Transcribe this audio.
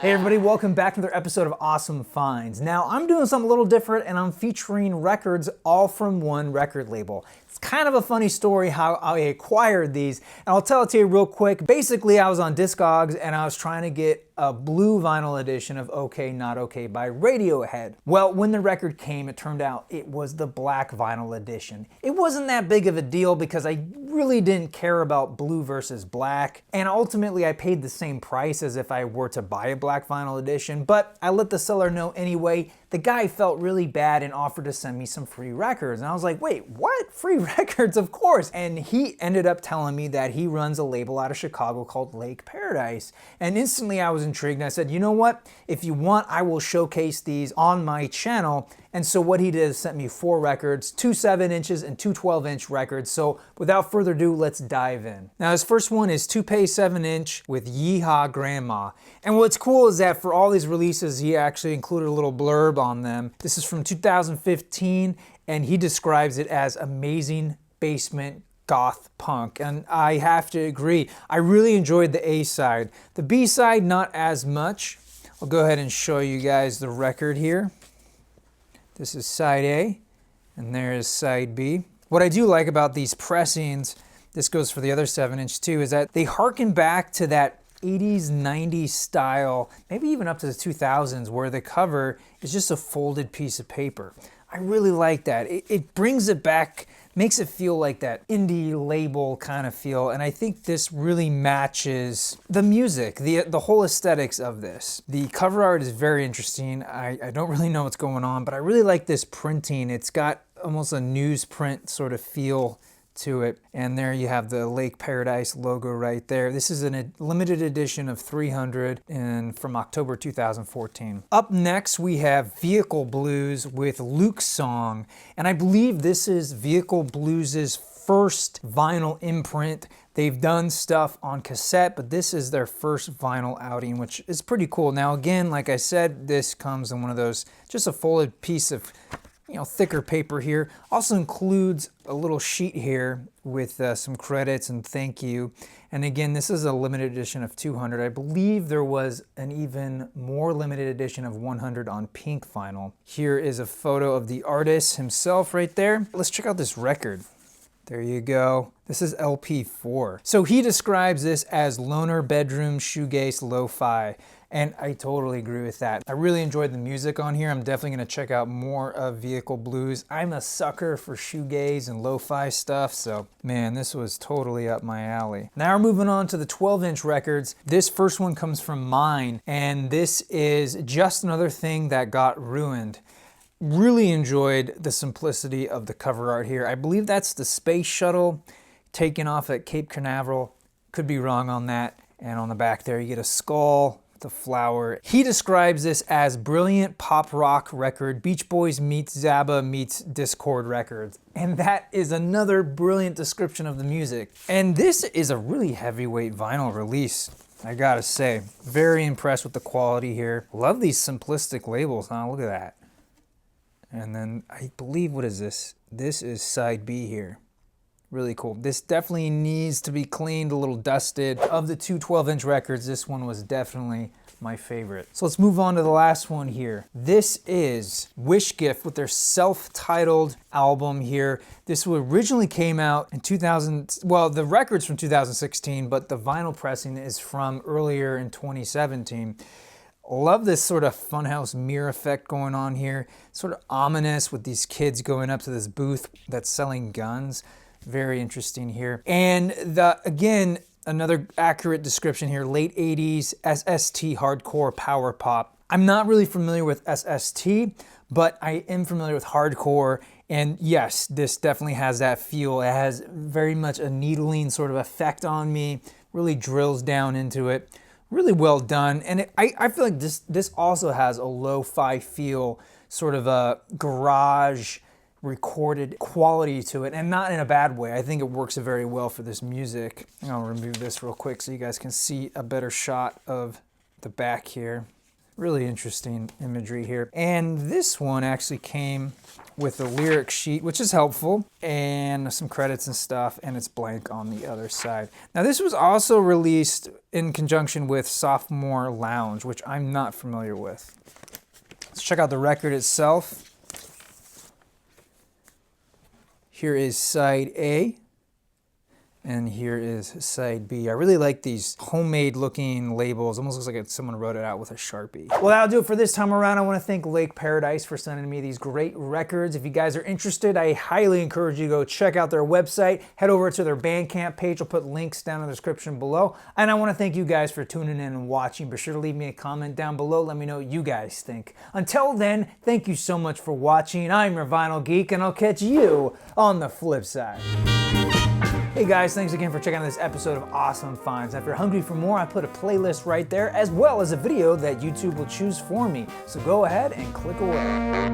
Hey everybody, welcome back to another episode of Awesome Finds. Now, I'm doing something a little different and I'm featuring records all from one record label. It's kind of a funny story how I acquired these, and I'll tell it to you real quick. Basically, I was on Discogs and I was trying to get a blue vinyl edition of OK Not OK by Radiohead. Well, when the record came, it turned out it was the black vinyl edition. It wasn't that big of a deal because I really didn't care about blue versus black, and ultimately I paid the same price as if I were to buy a black vinyl edition, but I let the seller know anyway. The guy felt really bad and offered to send me some free records. And I was like, wait, what? Free records? Of course. And he ended up telling me that he runs a label out of Chicago called Lake Paradise. And instantly I was intrigued. And I said, you know what? If you want, I will showcase these on my channel. And so what he did is sent me 4 records, 2 7-inches and 2 12-inch records. So without further ado, let's dive in. Now his first one is TOUPEE 7-inch with Yeehaw Grandma. And what's cool is that for all these releases, he actually included a little blurb on them. This is from 2015, and he describes it as amazing basement goth punk, and I have to agree. I really enjoyed the A side. The B side, not as much. I'll go ahead and show you guys the record here. This is side A, and there is side B. What I do like about these pressings, this goes for the other 7-inch too, is that they harken back to that 80s, 90s style, maybe even up to the 2000s, where the cover is just a folded piece of paper. I really like that. It brings it back, makes it feel like that indie label kind of feel, and I think this really matches the music, the whole aesthetics of this. The cover art is very interesting. I don't really know what's going on, but I really like this printing. It's got almost a newsprint sort of feel to it, and there you have the Lake Paradise logo right there. This is a limited edition of 300 and from October 2014. Up next we have Vehicle Blues with Luke's Song, and I believe this is Vehicle Blues's first vinyl imprint. They've done stuff on cassette, but this is their first vinyl outing, which is pretty cool. Now again, like I said, this comes in one of those, just a folded piece of thicker paper here. Also includes a little sheet here with some credits and thank you. And again, this is a limited edition of 200. I believe there was an even more limited edition of 100 on pink vinyl. Here is a photo of the artist himself right there. Let's check out this record. There you go. This is LP4. So he describes this as loner bedroom shoegaze lo-fi. And I totally agree with that. I really enjoyed the music on here. I'm definitely gonna check out more of Vehicle Blues. I'm a sucker for shoegaze and lo-fi stuff, so man, this was totally up my alley. Now we're moving on to the 12-inch records. This first one comes from Mine, and this is Just Another Thing That Got Ruined. Really enjoyed the simplicity of the cover art here. I believe that's the space shuttle taken off at Cape Canaveral. Could be wrong on that. And on the back there, you get a skull, the flower. He describes this as brilliant pop rock record, Beach Boys meets Zabba meets Discord Records. And that is another brilliant description of the music. And this is a really heavyweight vinyl release, I gotta say. Very impressed with the quality here. Love these simplistic labels, huh? Look at that. And then I believe, what is this? This is side B here. Really cool. This definitely needs to be cleaned, a little dusted. Of the 2 12-inch records, this one was definitely my favorite. So let's move on to the last one here. This is Wishgift with their self-titled album here. This originally came out in 2000, well, the record's from 2016, but the vinyl pressing is from earlier in 2017. Love this sort of funhouse mirror effect going on here. Sort of ominous with these kids going up to this booth that's selling guns. Very interesting here. And again, another accurate description here, late 80s SST hardcore power pop. I'm not really familiar with SST, but I am familiar with hardcore. And yes, this definitely has that feel. It has very much a needling sort of effect on me, really drills down into it. Really well done. And I feel like this also has a lo-fi feel, sort of a garage recorded quality to it, and not in a bad way. I think it works very well for this music. I'll remove this real quick so you guys can see a better shot of the back here. Really interesting imagery here. And this one actually came with a lyric sheet, which is helpful, and some credits and stuff, and it's blank on the other side. Now this was also released in conjunction with Sophomore Lounge, which I'm not familiar with. Let's check out the record itself. Here is side A, and here is side B. I really like these homemade looking labels. Almost looks like someone wrote it out with a Sharpie. Well, that'll do it for this time around. I want to thank Lake Paradise for sending me these great records. If you guys are interested, I highly encourage you to go check out their website. Head over to their Bandcamp page. I'll put links down in the description below. And I want to thank you guys for tuning in and watching. Be sure to leave me a comment down below. Let me know what you guys think. Until then, thank you so much for watching. I'm your Vinyl Geek, and I'll catch you on the flip side. Hey guys, thanks again for checking out this episode of Awesome Finds. If you're hungry for more, I put a playlist right there, as well as a video that YouTube will choose for me. So go ahead and click away.